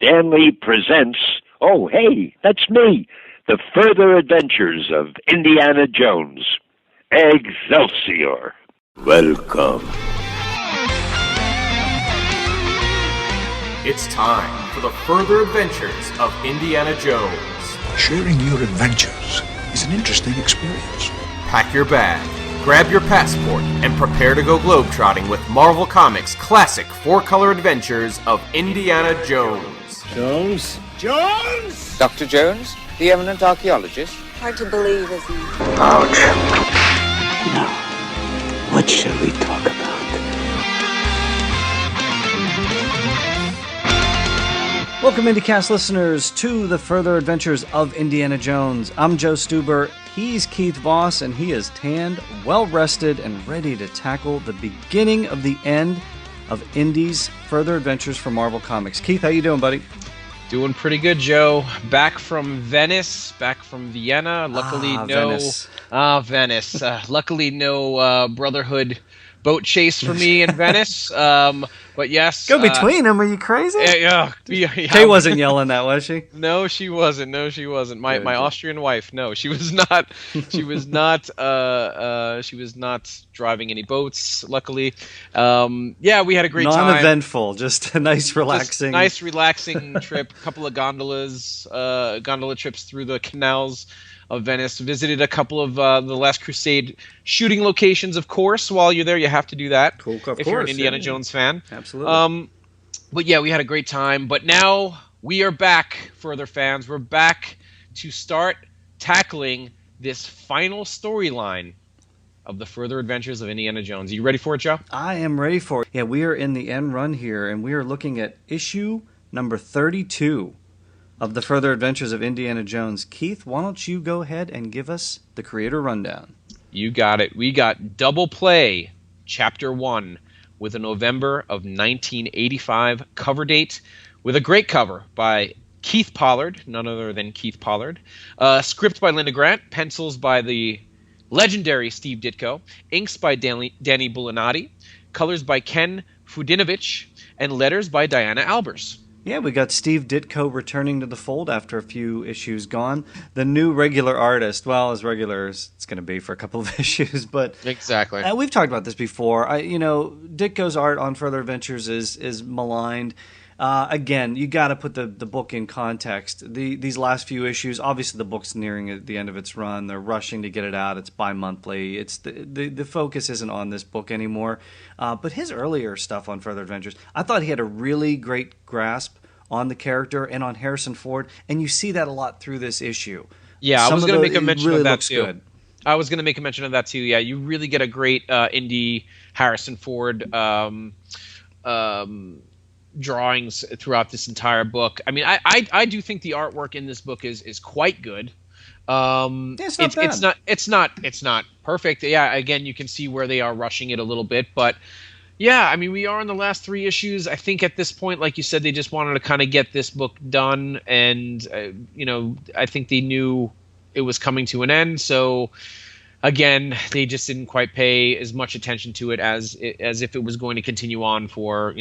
Stanley presents, oh, hey, that's me, The Further Adventures of Indiana Jones. Excelsior. Welcome. It's time for The Further Adventures of Indiana Jones. Sharing your adventures is an interesting experience. Pack your bag, grab your passport, and prepare to go globetrotting with Marvel Comics' classic four-color adventures of Indiana Jones. Jones? Jones! Dr. Jones, the eminent archaeologist. Hard to believe, isn't it? Ouch. Now, what shall we talk about? Welcome, IndyCast listeners, to the Further Adventures of Indiana Jones. I'm Joe Stuber, he's Keith Voss, and he is tanned, well-rested, and ready to tackle the beginning of the end of Indy's Further Adventures for Marvel Comics. Keith, how you doing, buddy? Doing pretty good, Joe. Back from Venice, back from Vienna. Luckily, Venice. Luckily, no Brotherhood boat chase for me in Venice. But yes. Go between them. Are you crazy? Yeah. Kay wasn't yelling that, was she? No, she wasn't. My Austrian wife. No, she was not. She was not. She was not driving any boats. Luckily, yeah, we had a great time. Non-eventful, just a nice, relaxing. Trip. A couple of gondola trips through the canals of Venice. Visited a couple of the Last Crusade shooting locations, of course. While you're there, you have to do that. Cool, if you're an Indiana Jones fan. Absolutely. But yeah, we had a great time. But now we are back, further fans. We're back to start tackling this final storyline of the Further Adventures of Indiana Jones. Are you ready for it, Joe? I am ready for it. Yeah, we are in the end run here, and we are looking at issue number 32 of the Further Adventures of Indiana Jones. Keith, why don't you go ahead and give us the creator rundown? You got it. We got Double Play, Chapter 1, with a November of 1985 cover date, with a great cover by Keith Pollard, none other than Keith Pollard. Script by Linda Grant, pencils by the legendary Steve Ditko, inks by Danny Bulinati, colors by Ken Fudinovich, and letters by Diana Albers. Yeah, we got Steve Ditko returning to the fold after a few issues gone. The new regular artist, well, as regular as it's going to be for a couple of issues, but exactly. We've talked about this before. Ditko's art on Further Adventures is maligned. Again, you got to put the book in context. These last few issues, obviously the book's nearing the end of its run. They're rushing to get it out. It's bi-monthly. It's the focus isn't on this book anymore. But his earlier stuff on Further Adventures, I thought he had a really great grasp on the character and on Harrison Ford, and you see that a lot through this issue. Yeah, I was going to make a mention of that too. Good. I was going to make a mention of that too. Yeah, you really get a great Indy Harrison Ford drawings throughout this entire book. I mean, I do think the artwork in this book is quite good. It's not perfect. Yeah, again, you can see where they are rushing it a little bit, but yeah, I mean, we are in the last three issues. I think at this point, like you said, they just wanted to kind of get this book done, and I think they knew it was coming to an end. So again, they just didn't quite pay as much attention to it as if it was going to continue on for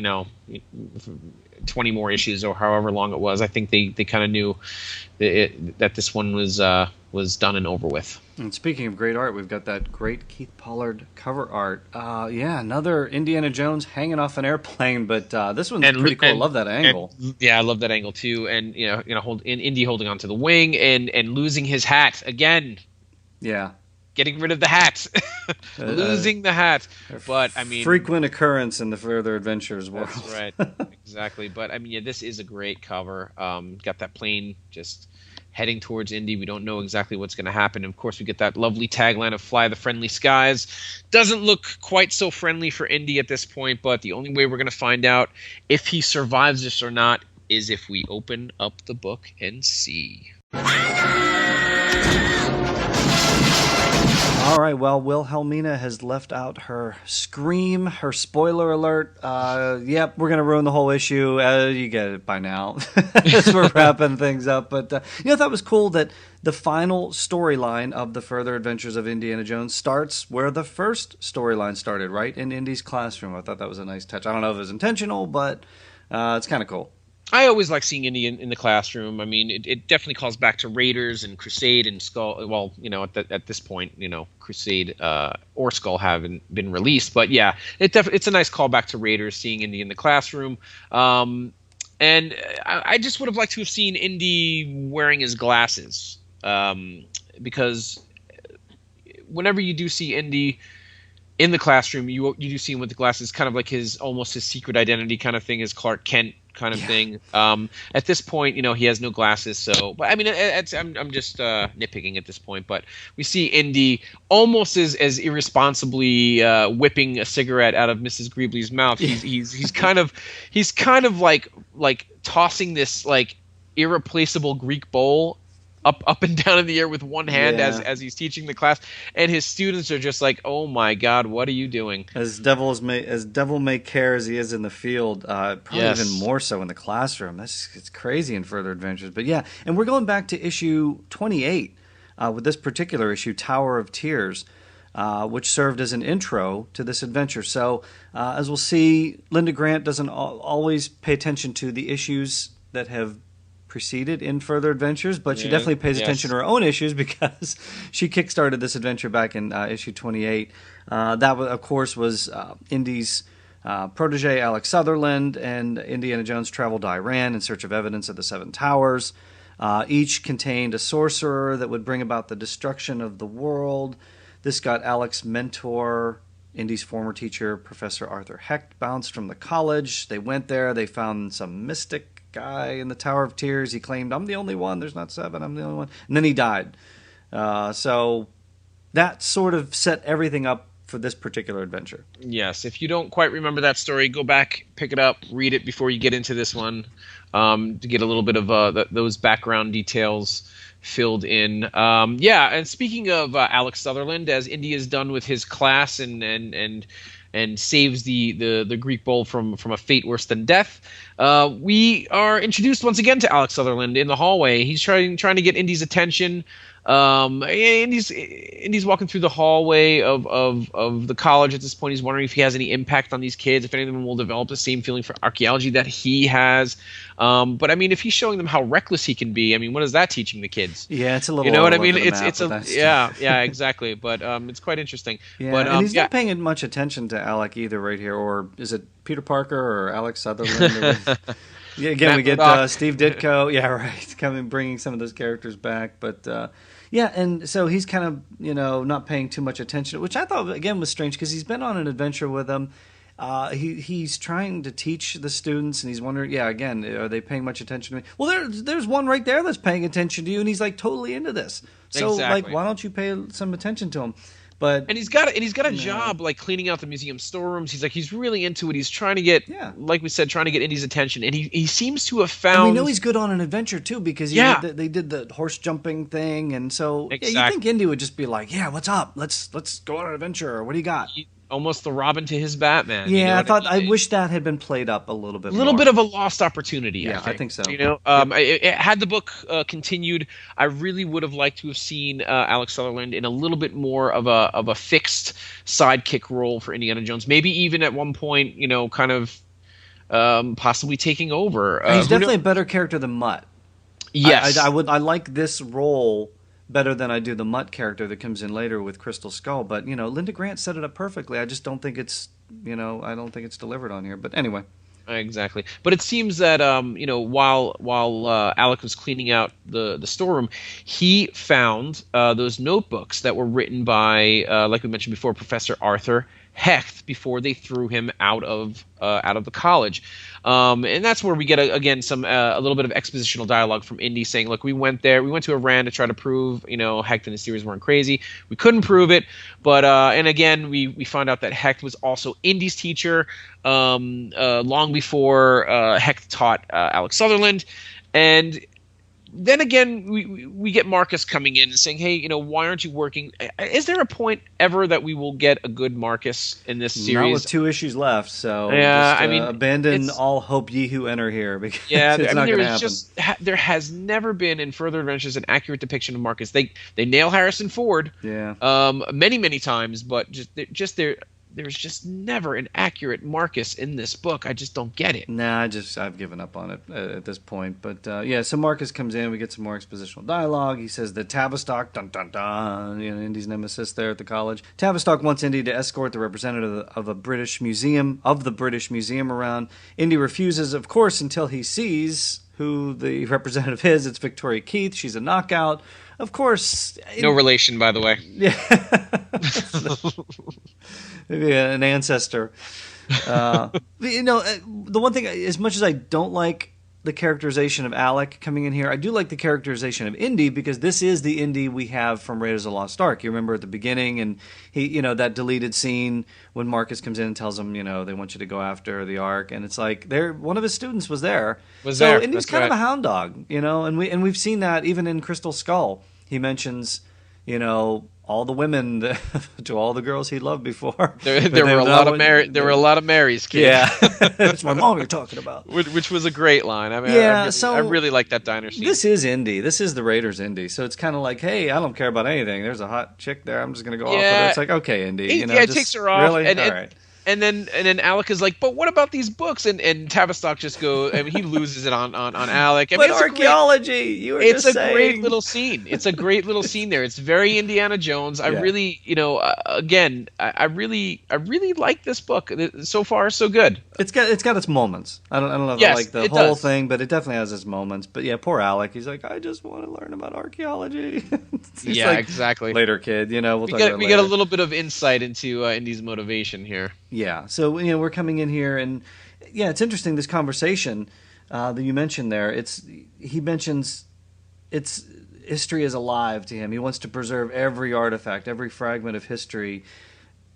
20 more issues or however long it was. I think they kind of knew that this one was done and over with. And speaking of great art, we've got that great Keith Pollard cover art. Another Indiana Jones hanging off an airplane, but this one's pretty cool. I love that angle. Yeah, I love that angle too. And Indy holding onto the wing and losing his hat again. Yeah. Getting rid of the hat, losing the hat. But I mean, frequent occurrence in the Further Adventures world. That's right, exactly. But I mean, yeah, this is a great cover. Got that plane just heading towards Indy. We don't know exactly what's going to happen. And of course, we get that lovely tagline of "Fly the friendly skies." Doesn't look quite so friendly for Indy at this point, but the only way we're going to find out if he survives this or not is if we open up the book and see. All right, well, Wilhelmina has left out her scream, her spoiler alert. Yep, we're going to ruin the whole issue. You get it by now as we're wrapping things up. But, I thought it was cool that the final storyline of the Further Adventures of Indiana Jones starts where the first storyline started, right? In Indy's classroom. I thought that was a nice touch. I don't know if it was intentional, but it's kind of cool. I always like seeing Indy in the classroom. I mean, it definitely calls back to Raiders and Crusade and Skull. Well, at this point, Crusade or Skull haven't been released, but yeah, it's a nice callback to Raiders, seeing Indy in the classroom. And I just would have liked to have seen Indy wearing his glasses, because whenever you do see Indy in the classroom, you do see him with the glasses, kind of like almost his secret identity kind of thing, his Clark Kent kind of thing. At this point, he has no glasses, so. But I mean, I'm just nitpicking at this point. But we see Indy almost as irresponsibly whipping a cigarette out of Mrs. Greebley's mouth. He's kind of like tossing this like irreplaceable Greek bowl up and down in the air with one hand as he's teaching the class, and his students are just like, "Oh my God, what are you doing?" As devil may care as he is in the field, probably even more so in the classroom. It's crazy in Further Adventures. But yeah, and we're going back to issue 28 with this particular issue, Tower of Tears, which served as an intro to this adventure. So as we'll see, Linda Grant doesn't always pay attention to the issues that have preceded in Further Adventures, but she definitely pays attention to her own issues, because she kickstarted this adventure back in issue 28. That, of course, was Indy's protege, Alex Sutherland, and Indiana Jones traveled to Iran in search of evidence at the Seven Towers. Each contained a sorcerer that would bring about the destruction of the world. This got Alex's mentor, Indy's former teacher, Professor Arthur Hecht, bounced from the college. They went there. They found some mystic guy in the Tower of Tears. He claimed, "I'm the only one. There's not seven. I'm the only one." And then he died. So that sort of set everything up for this particular adventure. Yes. If you don't quite remember that story, go back, pick it up, read it before you get into this one, to get a little bit of those background details filled in. And speaking of Alex Sutherland, as Indy is done with his class and saves the Greek bowl from a fate worse than death, we are introduced once again to Alex Sutherland in the hallway. He's trying to get Indy's attention. Indy's walking through the hallway of the college at this point. He's wondering if he has any impact on these kids, if any of them will develop the same feeling for archaeology that he has. But I mean, if he's showing them how reckless he can be, I mean, what is that teaching the kids? Yeah, it's a little. You know what I mean? Yeah, exactly. But it's quite interesting. Yeah, but and he's not paying much attention to Alec either right here, or is it Peter Parker or Alex Sutherland? Yeah, again, we get Steve Ditko. Yeah, right. Bringing some of those characters back. But, and so he's kind of, not paying too much attention, which I thought, again, was strange, because he's been on an adventure with them. He's trying to teach the students, and he's wondering, again, are they paying much attention to me? Well, there's one right there that's paying attention to you, and he's, like, totally into this. So, exactly. Why don't you pay some attention to him? And he's got a job like cleaning out the museum storerooms. He's really into it. He's trying to get, like we said, trying to get Indy's attention, and he seems to have found. And we know he's good on an adventure too, because they did the horse jumping thing, and so you think Indy would just be like, "What's up? Let's go on an adventure. What do you got?" Almost the Robin to his Batman. Yeah, I wish that had been played up a little bit. A little bit of a lost opportunity. Yeah, I think so. Had the book continued, I really would have liked to have seen Alex Sutherland in a little bit more of a fixed sidekick role for Indiana Jones. Maybe even at one point, kind of possibly taking over. He's definitely a better character than Mutt. Yes, I like this role better than I do the Mutt character that comes in later with Crystal Skull. But, Linda Grant set it up perfectly. I just don't think it's, I don't think it's delivered on here. But anyway. Exactly. But it seems that, while Alec was cleaning out the storeroom, he found those notebooks that were written by, like we mentioned before, Professor Arthur Hecht before they threw him out of the college. And that's where we get again some a little bit of expositional dialogue from Indy saying, "Look, we went to Iran to try to prove Hecht and his theories weren't crazy. We couldn't prove it, but and again we find out that Hecht was also Indy's teacher long before Hecht taught Alex Sutherland, and." Then again, we get Marcus coming in and saying, "Hey, why aren't you working?" Is there a point ever that we will get a good Marcus in this series? Not with 2 issues left, so abandon all hope ye who enter here, because it's not going to happen. There has never been in Further Adventures an accurate depiction of Marcus. They nail Harrison Ford, many times, but just there's just never an accurate Marcus in this book. I just don't get it. Nah, I've given up on it at this point. But yeah, so Marcus comes in. We get some more expositional dialogue. He says that Tavistock, dun dun dun, Indy's nemesis there at the college. Tavistock wants Indy to escort the representative of the British Museum around. Indy refuses, of course, until he sees who the representative is. It's Victoria Keith. She's a knockout. Of course. No relation, by the way. Yeah. Maybe an ancestor. The one thing, as much as I don't like the characterization of Alec coming in here, I do like the characterization of Indy, because this is the Indy we have from Raiders of the Lost Ark. You remember at the beginning, and he, that deleted scene when Marcus comes in and tells him, they want you to go after the Ark, and it's like one of his students was there. So Indy's kind of a hound dog, and we've seen that even in Crystal Skull. He mentions, all the women to all the girls he loved before. There were a lot of Marys, kid. Yeah, that's my mom you're talking about. Which was a great line. I mean, I really like that diner scene. This is Indy. This is the Raiders Indy. So it's kind of like, hey, I don't care about anything. There's a hot chick there. I'm just gonna go off with her. It's like, okay, Indy. It takes her off. Really? All right. And then Alec is like, but what about these books? And Tavistock just goes. I mean, he loses it on Alec. But archaeology, it's a great little scene. It's a great little scene there. It's very Indiana Jones. I really, I really like this book. So far, so good. It's got its moments. I don't know if I like the whole thing, but it definitely has its moments. But yeah, poor Alec. He's like, I just want to learn about archaeology. Exactly. Later, kid. We get a little bit of insight into Indy's motivation here. Yeah, so we're coming in here, and it's interesting, this conversation that you mentioned there. He mentions history is alive to him. He wants to preserve every artifact, every fragment of history,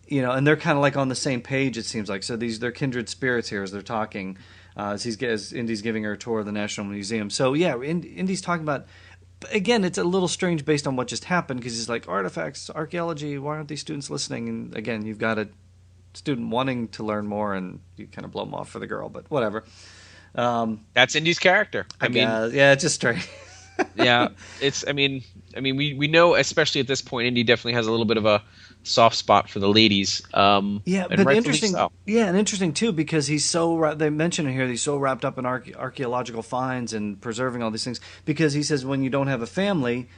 and they're kind of like on the same page, it seems like. So they're kindred spirits here as they're talking, as Indy's giving her a tour of the National Museum. So yeah, Indy's talking about. Again, it's a little strange based on what just happened, because he's like, artifacts, archaeology. Why aren't these students listening? And again, you've got a student wanting to learn more, and you kind of blow him off for the girl, but whatever. That's Indy's character. I mean, it's just strange. Yeah, we know, especially at this point, Indy definitely has a little bit of a soft spot for the ladies. But interesting. So. Yeah, and interesting too, because he's they mention it here. He's so wrapped up in archaeological finds and preserving all these things, because he says when you don't have a family,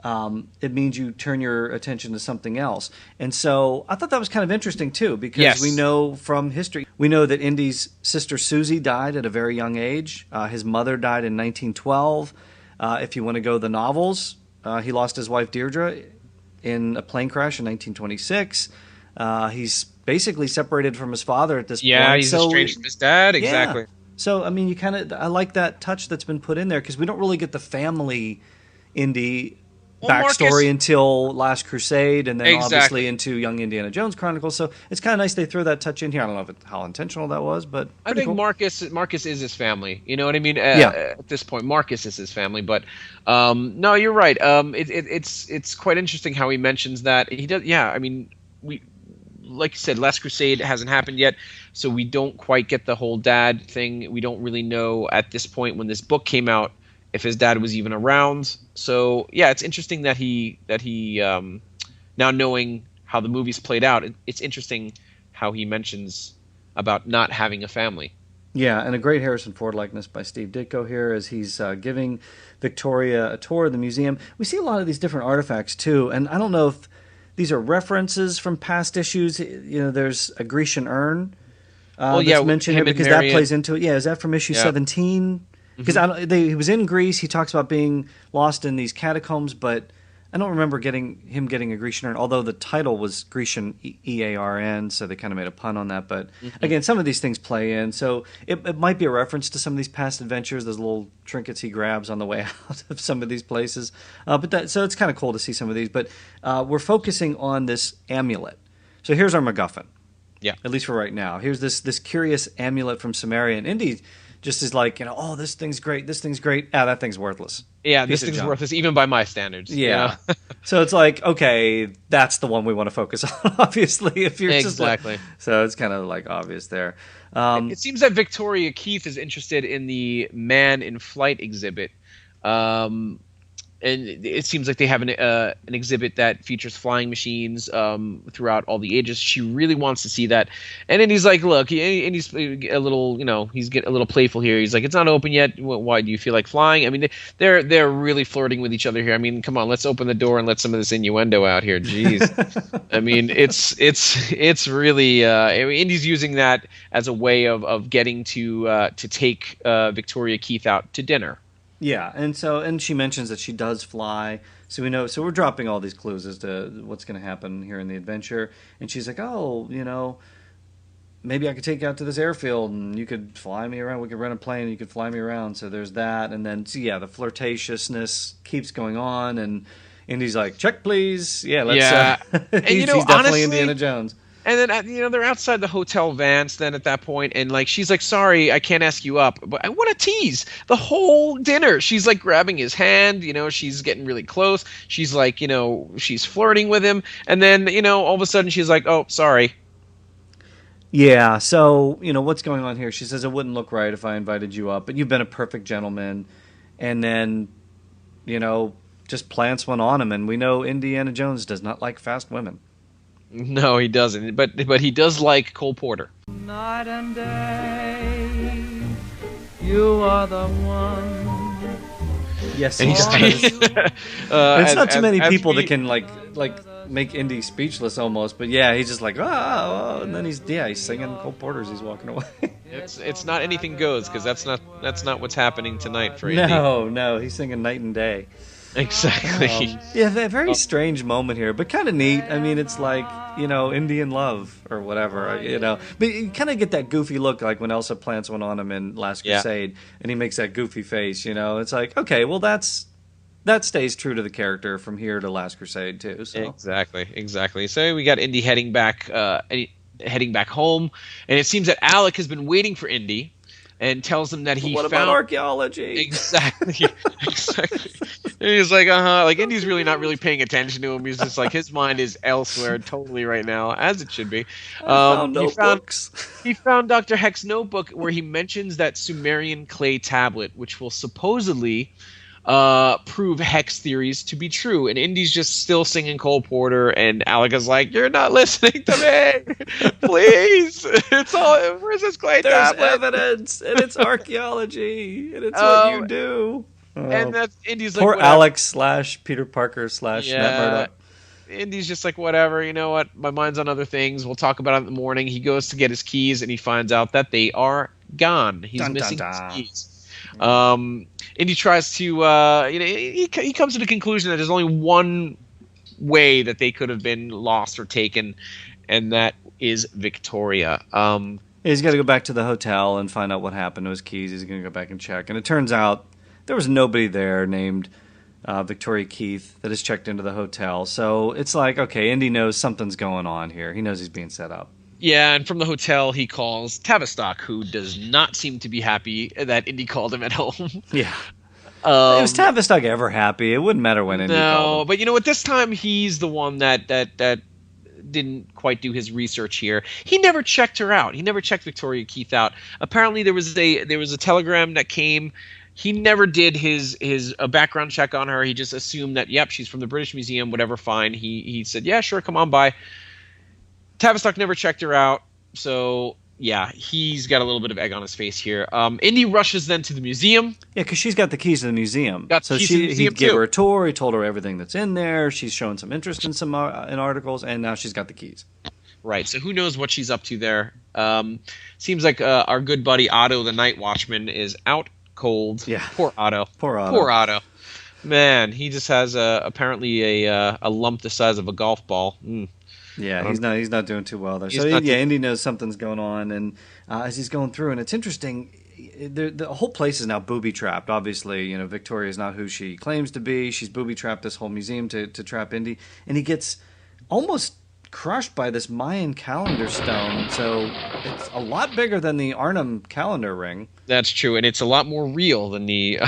it means you turn your attention to something else. And so I thought that was kind of interesting too, because we know from history, we know that Indy's sister Susie died at a very young age. His mother died in 1912. If you want to go the novels, he lost his wife Deirdre in a plane crash in 1926. He's basically separated from his father at this point. Yeah, he's estranged from his dad. Exactly. Yeah. So, I mean, I like that touch that's been put in there, because we don't really get the family Indy backstory until Last Crusade, and then obviously into Young Indiana Jones Chronicles. So it's kind of nice they threw that touch in here. I don't know how intentional that was, but I think cool. Marcus is his family. You know what I mean? At this point, Marcus is his family. But no, you're right. It's quite interesting how he mentions that. He does. Yeah, I mean, like you said, Last Crusade hasn't happened yet, so we don't quite get the whole dad thing. We don't really know at this point, when this book came out, if his dad was even around. So yeah, it's interesting that he now knowing how the movies played out, it's interesting how he mentions about not having a family. Yeah, and a great Harrison Ford likeness by Steve Ditko here as he's giving Victoria a tour of the museum. We see a lot of these different artifacts too, and I don't know if these are references from past issues. There's a Grecian urn that's mentioned here, because that plays into it. Yeah, is that from issue 17? Because he was in Greece. He talks about being lost in these catacombs, but I don't remember him getting a Grecian urn, although the title was Grecian EARN, so they kind of made a pun on that. But again, some of these things play in. So it might be a reference to some of these past adventures, those little trinkets he grabs on the way out of some of these places. So it's kind of cool to see some of these. But we're focusing on this amulet. So here's our MacGuffin. Yeah. At least for right now. Here's this curious amulet from Samaria. And Indy just is like, oh, this thing's great, this thing's great. That thing's worthless. Yeah, this thing's worthless, even by my standards. Yeah. So it's like, okay, that's the one we want to focus on, obviously. If you're exactly. So it's kind of like obvious there. It seems that Victoria Keith is interested in the Man in Flight exhibit. and it seems like they have an exhibit that features flying machines throughout all the ages. She really wants to see that, and then he's like, "Look," and he's a little, he's getting a little playful here. He's like, "It's not open yet. Why do you feel like flying?" I mean, they're really flirting with each other here. I mean, come on, let's open the door and let some of this innuendo out here. Jeez, I mean, it's really Indy's using that as a way of getting to take Victoria Keith out to dinner. Yeah, and she mentions that she does fly, so we know. So we're dropping all these clues as to what's going to happen here in the adventure. And she's like, "Oh, maybe I could take you out to this airfield, and you could fly me around. We could rent a plane, and you could fly me around." So there's that, and then the flirtatiousness keeps going on, and Indy's like, "Check, please." Yeah, let's. Yeah, and he's definitely honestly, Indiana Jones. And then, they're outside the hotel Vance then at that point, and like she's like, "Sorry, I can't ask you up." But what a tease! The whole dinner, she's like grabbing his hand. She's getting really close. She's like, she's flirting with him, and then all of a sudden she's like, "Oh, sorry." Yeah. So what's going on here? She says, "It wouldn't look right if I invited you up, but you've been a perfect gentleman," and then, just plants one on him, and we know Indiana Jones does not like fast women. No, he doesn't. But he does like Cole Porter. Night and day, you are the one. Yes, and it's not too many people that can like make Indy speechless almost. But yeah, he's just like and then he's singing Cole Porter as he's walking away. It's not anything goes because that's not what's happening tonight for Indy. No, he's singing Night and Day. Exactly. A very strange moment here, but kind of neat. I mean, it's like, Indian love or whatever, But you kind of get that goofy look like when Elsa plants one on him in Last Crusade, and he makes that goofy face, It's like, okay, well, that stays true to the character from here to Last Crusade, too. So. Exactly. So we got Indy heading back home, and it seems that Alec has been waiting for Indy. And tells him that he found... What about archaeology? Exactly. And he's like, Like, Indy's really not really paying attention to him. He's just like, his mind is elsewhere totally right now, as it should be. He found Dr. Heck's notebook where he mentions that Sumerian clay tablet, which will supposedly prove Heck's theories to be true. And Indy's just still singing Cole Porter, and Alec is like, "You're not listening to me, please. It's all where's this clay tablet? There's evidence, and it's archaeology, and it's what you do." And that's Indy's like, poor Alex / Peter Parker / Matt Murdock. Indy's just like, whatever. You know what? My mind's on other things. We'll talk about it in the morning. He goes to get his keys, and he finds out that they are gone. He's missing his keys. Indy tries to, he comes to the conclusion that there's only one way that they could have been lost or taken, and that is Victoria. He's got to go back to the hotel and find out what happened to his keys. He's going to go back and check. And it turns out there was nobody there named Victoria Keith that has checked into the hotel. So it's like, okay, Indy knows something's going on here. He knows he's being set up. Yeah, and from the hotel, he calls Tavistock, who does not seem to be happy that Indy called him at home. Yeah. Was Tavistock ever happy? It wouldn't matter when Indy called him. But you know what? This time, he's the one that didn't quite do his research here. He never checked her out. He never checked Victoria Keith out. Apparently, there was a telegram that came. He never did his background check on her. He just assumed that, yep, she's from the British Museum, whatever, fine. He said, yeah, sure, come on by. Tavistock never checked her out, so yeah, he's got a little bit of egg on his face here. Indy rushes then to the museum. Yeah, because she's got the keys to the museum. He gave her a tour. He told her everything that's in there. She's shown some interest in some in articles, and now she's got the keys. Right. So who knows what she's up to there? Seems like our good buddy Otto, the night watchman, is out cold. Yeah. Poor Otto. Poor Otto. Man, he just has apparently a lump the size of a golf ball. Yeah, he's not doing too well there. So Indy knows something's going on, and as he's going through, and it's interesting, the whole place is now booby trapped. Obviously, Victoria is not who she claims to be. She's booby trapped this whole museum to trap Indy, and he gets almost crushed by this Mayan calendar stone. So it's a lot bigger than the Arnhem calendar ring. That's true, and it's a lot more real than the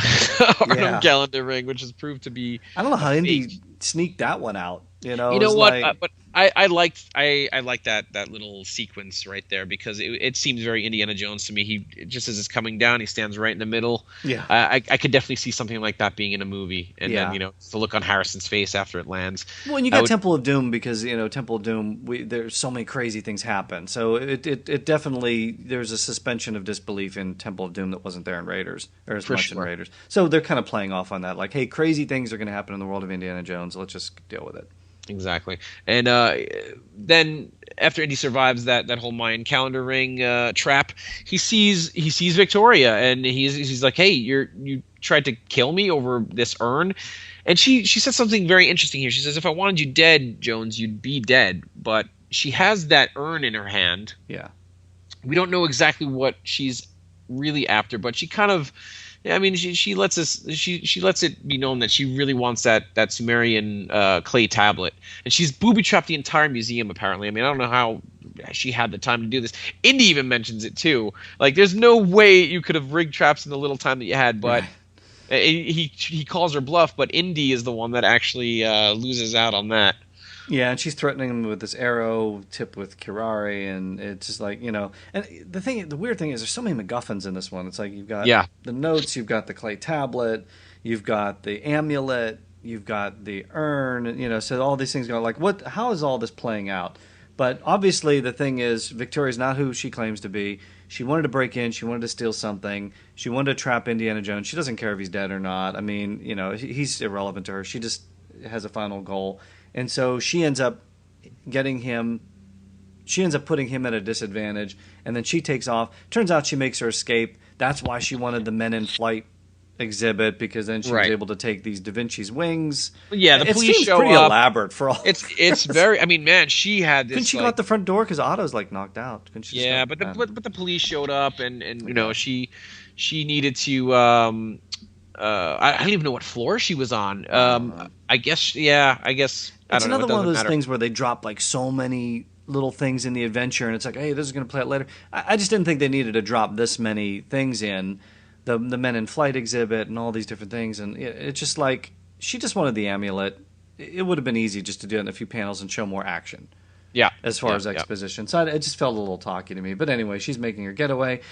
Arnhem calendar ring, which has proved to be. I don't know how Indy sneaked that one out. You know what? I liked that little sequence right there because it seems very Indiana Jones to me. He just as it's coming down, he stands right in the middle. Yeah. I could definitely see something like that being in a movie, and Yeah. then the look on Harrison's face after it lands. Well, and you got Temple of Doom because Temple of Doom. There's so many crazy things happen, so it definitely there's a suspension of disbelief in Temple of Doom that wasn't there in Raiders or as much in Raiders. So they're kind of playing off on that, like, hey, crazy things are going to happen in the world of Indiana Jones. Let's just deal with it. Exactly. And then after Indy survives that whole Mayan calendar ring trap, he sees Victoria, and he's like, hey, you tried to kill me over this urn. And she said something very interesting here. She says, if I wanted you dead, Jones, you'd be dead. But she has that urn in her hand. Yeah. We don't know exactly what she's really after, but she kind of, I mean, she lets it be known that she really wants that Sumerian clay tablet, and she's booby trapped the entire museum. Apparently, I mean, I don't know how she had the time to do this. Indy even mentions it too. Like, there's no way you could have rigged traps in the little time that you had, but he calls her bluff. But Indy is the one that actually loses out on that. Yeah, and she's threatening him with this arrow tipped with curare, and it's just like, and the weird thing is there's so many MacGuffins in this one. It's like you've got the notes, you've got the clay tablet, you've got the amulet, you've got the urn, so all these things go like, how is all this playing out? But obviously the thing is, Victoria's not who she claims to be. She wanted to break in, she wanted to steal something, she wanted to trap Indiana Jones. She doesn't care if he's dead or not. I mean, he's irrelevant to her. She just has a final goal. And so she ends up putting him at a disadvantage, and then she takes off. Turns out she makes her escape. That's why she wanted the Men in Flight exhibit, because then she was able to take these Da Vinci's wings. Yeah, the police show up. It's pretty elaborate for all. It's very. I mean, man, she had this. Couldn't she go out the front door because Otto's like knocked out? Couldn't she? Yeah, but the police showed up, and she needed to. I don't even know what floor she was on. I guess. It's another one of those things where they drop like so many little things in the adventure, and it's like, hey, this is going to play out later. I just didn't think they needed to drop this many things in the Men in Flight exhibit and all these different things, and it's just like she just wanted the amulet. It would have been easy just to do it in a few panels and show more action. Yeah. As far as exposition. So it just felt a little talky to me. But anyway, she's making her getaway.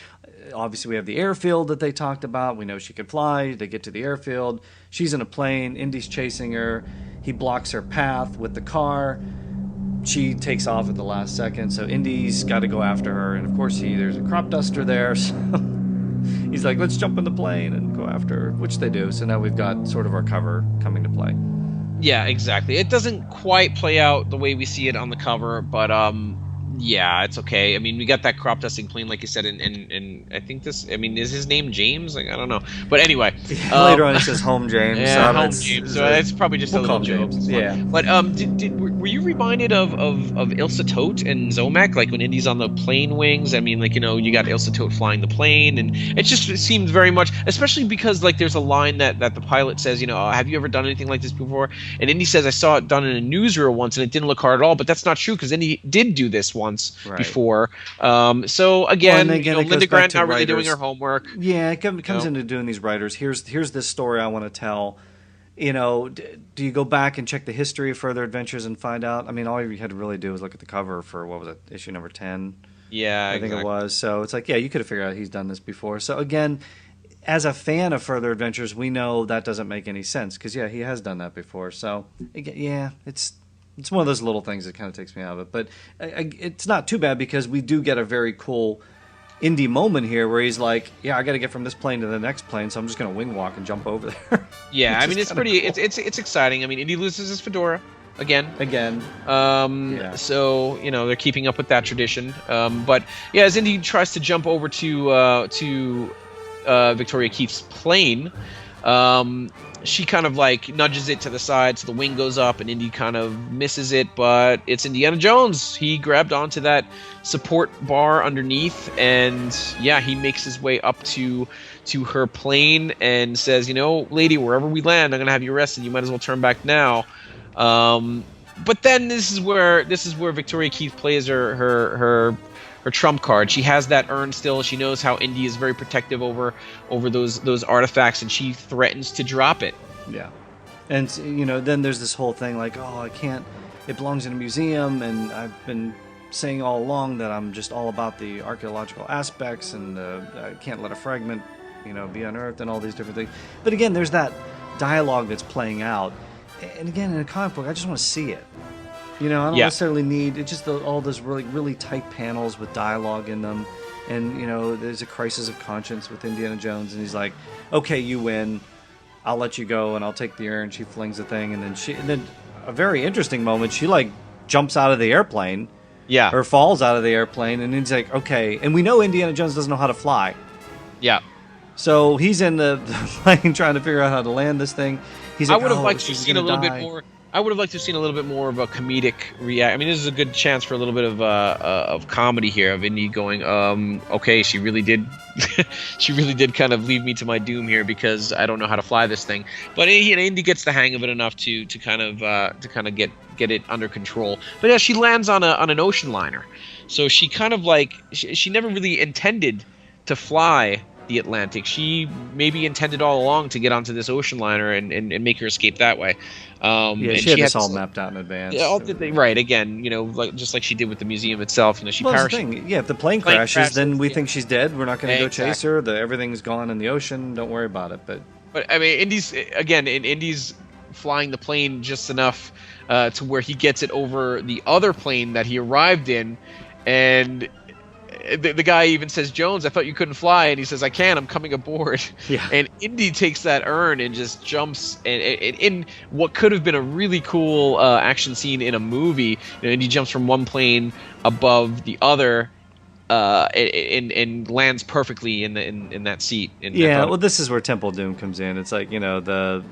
Obviously, we have the airfield that they talked about. We know she could fly. They get to the airfield. She's in a plane. Indy's chasing her. He blocks her path with the car. She takes off at the last second. So Indy's got to go after her. And, of course, there's a crop duster there. So he's like, let's jump in the plane and go after her, which they do. So now we've got sort of our cover coming to play. Yeah, exactly. It doesn't quite play out the way we see it on the cover, but yeah, it's okay. I mean, we got that crop dusting plane, like you said, and I think is his name James? Like, I don't know. But anyway. Later on, it says Home James. Yeah, Home James. So it's probably just a little joke. Yeah. But were you reminded of Ilsa Tote and Zomek, like when Indy's on the plane wings? I mean, like, you got Ilsa Tote flying the plane, and it seems very much, especially because, like, there's a line that the pilot says, have you ever done anything like this before? And Indy says, I saw it done in a newsreel once, and it didn't look hard at all, but that's not true, because Indy did do this once before. So again, Linda Grant not really doing her homework. Yeah, it comes into doing these writers. Here's this story I want to tell. Do you go back and check the history of Further Adventures and find out? I mean, all you had to really do was look at the cover for, what was it, issue number 10? Yeah, I think it was. So it's like, yeah, you could have figured out he's done this before. So again, as a fan of Further Adventures, we know that doesn't make any sense because, yeah, he has done that before. So, yeah, it's one of those little things that kind of takes me out of it. But it's not too bad because we do get a very cool Indy moment here where he's like, yeah, I got to get from this plane to the next plane, so I'm just going to wing walk and jump over there. Yeah, I mean, it's pretty cool. It's exciting. I mean, Indy loses his fedora again. Yeah. So, they're keeping up with that tradition. But yeah, as Indy tries to jump over to Victoria Keith's plane, she kind of like nudges it to the side, so the wing goes up, and Indy kind of misses it, but it's Indiana Jones. He grabbed onto that support bar underneath, and yeah, he makes his way up to her plane and says, lady, wherever we land, I'm gonna have you arrested. You might as well turn back now. But then this is where Victoria Keith plays her trump card. She has that urn still. She knows how Indy is very protective over those artifacts, and she threatens to drop it. Yeah. And then there's this whole thing like, oh, I can't it belongs in a museum, and I've been saying all along that I'm just all about the archaeological aspects, and I can't let a fragment, be unearthed, and all these different things. But again, there's that dialogue that's playing out, and again, in a comic book, I just want to see it. I don't necessarily need it. Just all those really, really tight panels with dialogue in them, and there's a crisis of conscience with Indiana Jones, and he's like, "Okay, you win. I'll let you go, and I'll take the urn." She flings the thing, and then a very interesting moment. She jumps out of the airplane, or falls out of the airplane, and he's like, "Okay." And we know Indiana Jones doesn't know how to fly. Yeah. So he's in the plane trying to figure out how to land this thing. He's like, I would have liked to have seen a little bit more. I would have liked to have seen a little bit more of a comedic react. I mean, this is a good chance for a little bit of comedy here, of Indy going, okay, she really did kind of leave me to my doom here because I don't know how to fly this thing. But Indy gets the hang of it enough to kind of get it under control. But yeah, she lands on an ocean liner, so she kind of she never really intended to fly the Atlantic. She maybe intended all along to get onto this ocean liner and make her escape that way. She had this all mapped out in advance. Right, again, just like she did with the museum itself. She parachuted. Yeah, if the plane crashes, then we think she's dead. We're not going to go chase her. Everything's gone in the ocean. Don't worry about it. But I mean, Indy's flying the plane just enough to where he gets it over the other plane that he arrived in, and the guy even says, "Jones, I thought you couldn't fly," and he says, "I can. I'm coming aboard." Yeah. And Indy takes that urn and just jumps, and in what could have been a really cool action scene in a movie. Indy jumps from one plane above the other, and lands perfectly in that seat. Well, this is where Temple Doom comes in. It's like the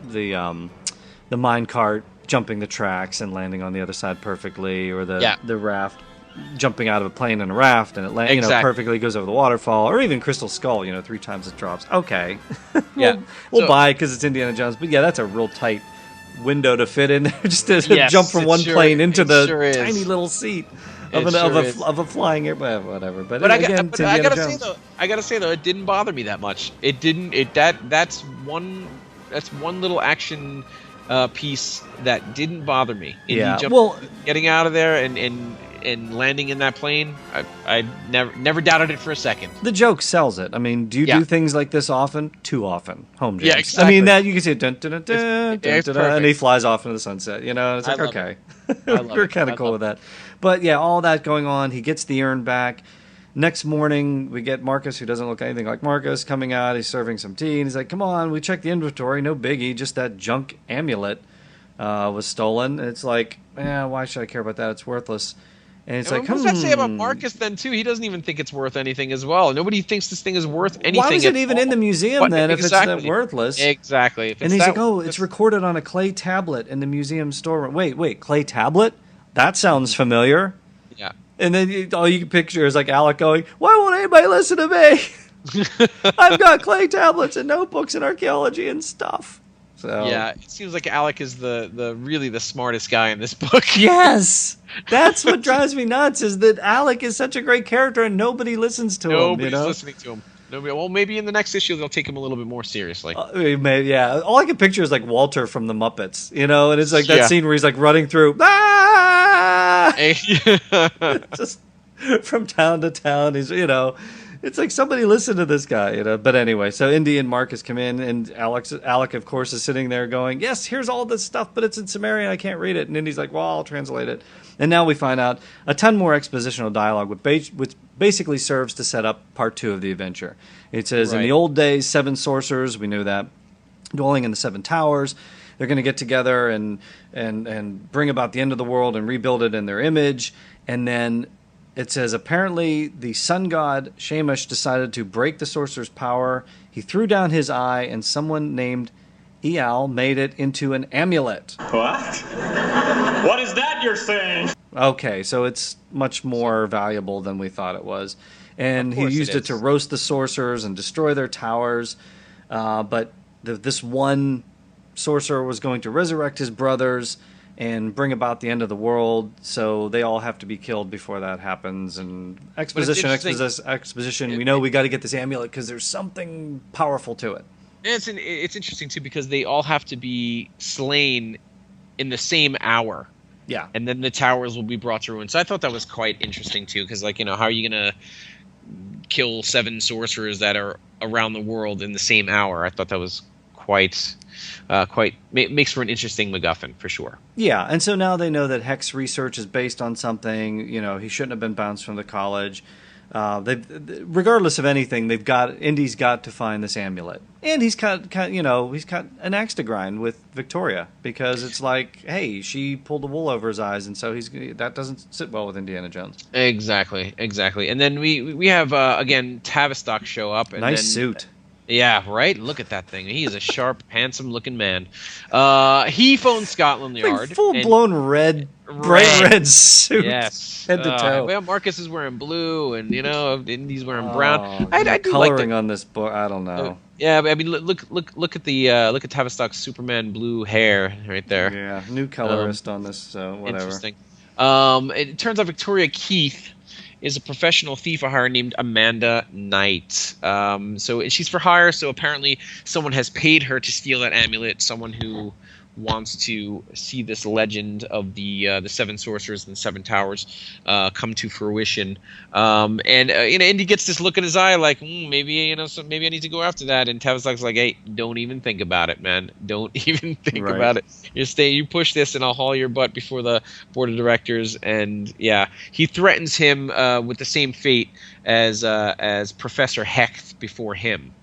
mine cart jumping the tracks and landing on the other side perfectly, or the raft jumping out of a plane in a raft and it lands perfectly, goes over the waterfall, or even Crystal Skull, 3 times it drops. Okay. we'll buy it because it's Indiana Jones. But yeah, that's a real tight window to fit in there, just to jump from one plane into the tiny little seat of a flying air, whatever. But I gotta say though, it didn't bother me that much. It didn't. That's one little action piece that didn't bother me. Getting out of there and landing in that plane, I never doubted it for a second. The joke sells it. I mean, do you do things like this often? Too often. Home James. Yeah, exactly. I mean, that you can see it, dun, dun, dun, dun, dun, dun, dun, and he flies off into the sunset. It's like, okay. We're kind of cool with that. But yeah, all that going on. He gets the urn back. Next morning, we get Marcus, who doesn't look anything like Marcus, coming out. He's serving some tea, and he's like, "Come on, we checked the inventory. No biggie. Just that junk amulet was stolen." And it's like, why should I care about that? It's worthless. And it's like, what does that say about Marcus then too? He doesn't even think it's worth anything as well. Nobody thinks this thing is worth anything. Why is it even in the museum then if it's that worthless? Exactly. And he's like, it's recorded on a clay tablet in the museum storeroom. Wait, clay tablet? That sounds familiar. Yeah. And then all you can picture is like Alec going, "Why won't anybody listen to me? I've got clay tablets and notebooks and archaeology and stuff." So yeah, it seems like Alec is the really the smartest guy in this book. Yes, that's what drives me nuts. Is that Alec is such a great character and nobody listens to him. Nobody's listening to him. Nobody. Well, maybe in the next issue they'll take him a little bit more seriously. Yeah. All I can picture is like Walter from the Muppets, and it's like that scene where he's like running through, just from town to town. He's It's like somebody listen to this guy, But anyway, so Indy and Marcus come in, and Alec, of course, is sitting there going, "Yes, here's all this stuff, but it's in Sumerian. I can't read it." And Indy's like, "Well, I'll translate it." And now we find out a ton more expositional dialogue, which basically serves to set up part 2 of the adventure. It says, in the old days, 7 sorcerers, we knew that, dwelling in the 7 towers. They're going to get together and bring about the end of the world and rebuild it in their image. And then it says, apparently the sun god Shamash decided to break the sorcerer's power. He threw down his eye, and someone named Eal made it into an amulet. What? What is that you're saying? Okay, so it's much more valuable than we thought it was. And he used it to roast the sorcerers and destroy their towers. But this one sorcerer was going to resurrect his brothers and bring about the end of the world, so they all have to be killed before that happens. And exposition. We know we got to get this amulet because there's something powerful to it. And it's interesting too because they all have to be slain in the same hour. Yeah. And then the towers will be brought to ruin. So I thought that was quite interesting, too, because, like, how are you going to kill 7 sorcerers that are around the world in the same hour? I thought that was quite makes for an interesting MacGuffin, for sure. Yeah, and so now they know that Hex research is based on something. He shouldn't have been bounced from the college. Regardless of anything, Indy's got to find this amulet, and he's got an axe to grind with Victoria, because it's like, hey, she pulled the wool over his eyes, and so that doesn't sit well with Indiana Jones. Exactly. And then we have again Tavistock show up. And nice suit. Yeah, right? Look at that thing. He is a sharp, handsome-looking man. He phones Scotland Yard. Like full-blown bright red suit. Yes. Head to toe. Well, Marcus is wearing blue, and, Indy's wearing brown. I do coloring like on this book, I don't know. Yeah, but I mean, look at Tavistock's Superman blue hair right there. Yeah, new colorist on this, so whatever. Interesting. It turns out Victoria Keith is a professional thief for hire named Amanda Knight. So she's for hire, so apparently someone has paid her to steal that amulet, someone who wants to see this legend of the 7 sorcerers and the 7 towers come to fruition. Indy gets this look in his eye like, maybe I need to go after that. And Tavistock's like, hey, don't even think about it, man. Don't even think about it. You push this, and I'll haul your butt before the board of directors. And yeah, he threatens him with the same fate as Professor Hecht before him.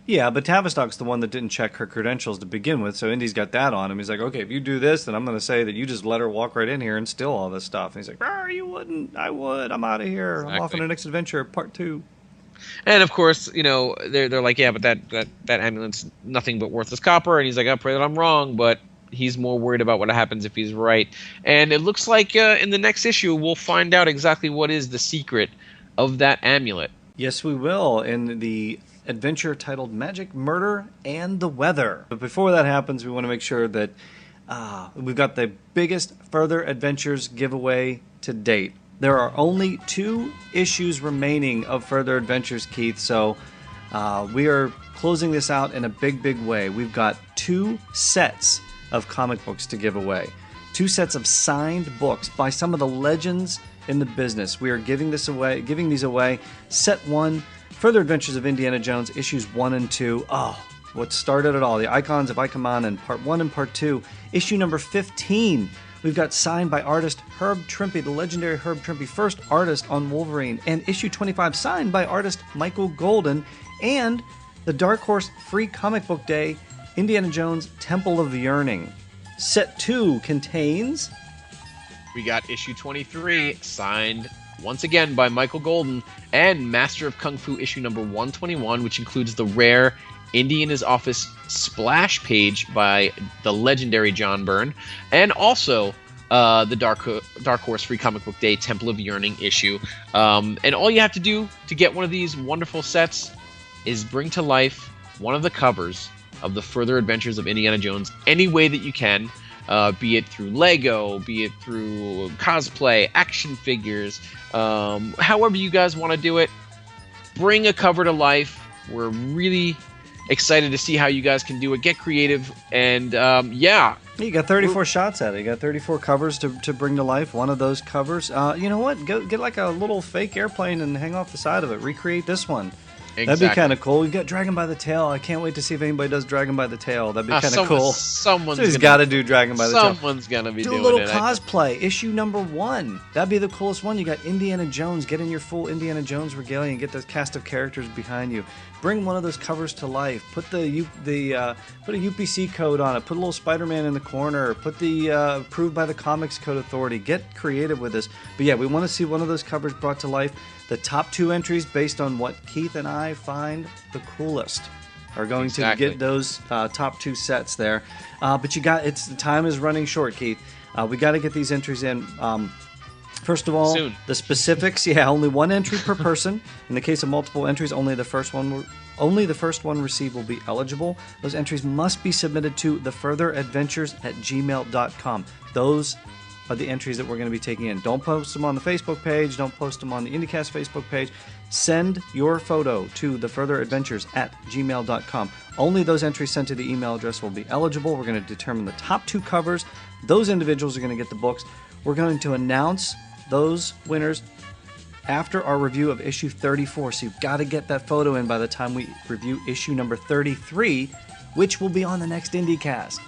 Yeah, but Tavistock's the one that didn't check her credentials to begin with, so Indy's got that on him. He's like, okay, if you do this, then I'm going to say that you just let her walk right in here and steal all this stuff. And he's like, you wouldn't. I would. I'm out of here. Exactly. I'm off on the next adventure, part 2. And, of course, they're like, yeah, but that amulet's nothing but worthless copper. And he's like, I pray that I'm wrong, but he's more worried about what happens if he's right. And it looks like in the next issue, we'll find out exactly what is the secret of that amulet. Yes, we will, in the adventure titled Magic, Murder, and the Weather. But before that happens, we want to make sure that we've got the biggest Further Adventures giveaway to date. There are only 2 issues remaining of Further Adventures, Keith, so we are closing this out in a big, big way. We've got 2 sets of comic books to give away. 2 sets of signed books by some of the legends in the business. We are giving these away. Set 1, Further Adventures of Indiana Jones, issues 1 and 2. Oh, what started it all? The Icons of Icomon in part 1 and part 2. Issue number 15. We've got signed by artist Herb Trimpe, the legendary Herb Trimpe, first artist on Wolverine. And issue 25 signed by artist Michael Golden. And the Dark Horse Free Comic Book Day, Indiana Jones Temple of Yearning. Set 2 contains... We got issue 23 signed once again by Michael Golden, and Master of Kung Fu issue number 121, which includes the rare Indy in His Office splash page by the legendary John Byrne, and also the Dark Horse Free Comic Book Day Temple of Yearning issue. And all you have to do to get one of these wonderful sets is bring to life one of the covers of the Further Adventures of Indiana Jones any way that you can. Be it through Lego, be it through cosplay, action figures, however you guys want to do it, bring a cover to life. We're really excited to see how you guys can do it. Get creative, and you got 34 shots at it. You got 34 covers to bring to life. One of those covers, you know what? Go get like a little fake airplane and hang off the side of it. Recreate this one. Exactly. That'd be kind of cool. We've got Dragon by the Tail. I can't wait to see if anybody does Dragon by the Tail. That'd be kind of cool. Someone's got to do Dragon by the Tail. Someone's going to be doing it. Do a little cosplay. Issue number 1. That'd be the coolest one. You got Indiana Jones. Get in your full Indiana Jones regalia and get the cast of characters behind you. Bring one of those covers to life. Put put a UPC code on it. Put a little Spider-Man in the corner. Put the approved by the Comics Code Authority. Get creative with this. But yeah, we want to see one of those covers brought to life. The top 2 entries, based on what Keith and I find the coolest, are going to get those top 2 sets there. But the time is running short, Keith. We got to get these entries in. First of all, soon. The specifics. Yeah, only 1 entry per person. In the case of multiple entries, only the first one received will be eligible. Those entries must be submitted to thefurtheradventures@gmail.com. Those are the entries that we're going to be taking in. Don't post them on the Facebook page. Don't post them on the IndyCast Facebook page. Send your photo to thefurtheradventures@gmail.com. Only those entries sent to the email address will be eligible. We're going to determine the top 2 covers. Those individuals are going to get the books. We're going to announce those winners after our review of issue 34. So you've got to get that photo in by the time we review issue number 33, which will be on the next IndyCast.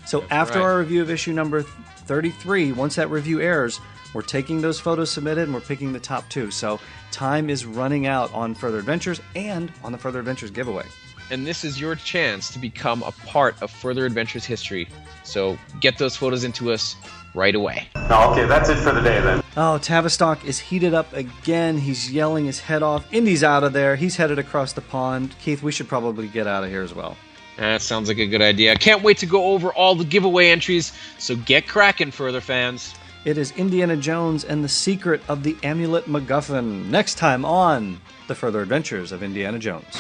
So after our review of issue number 33, once that review airs, we're taking those photos submitted and we're picking the top 2. So time is running out on Further Adventures and on the Further Adventures giveaway. And this is your chance to become a part of Further Adventures history. So get those photos into us right away. Okay, that's it for the day then. Oh, Tavistock is heated up again. He's yelling his head off. Indy's out of there. He's headed across the pond. Keith, we should probably get out of here as well. That sounds like a good idea. Can't wait to go over all the giveaway entries. So get cracking, Further fans. It is Indiana Jones and the Secret of the Amulet MacGuffin. Next time on The Further Adventures of Indiana Jones.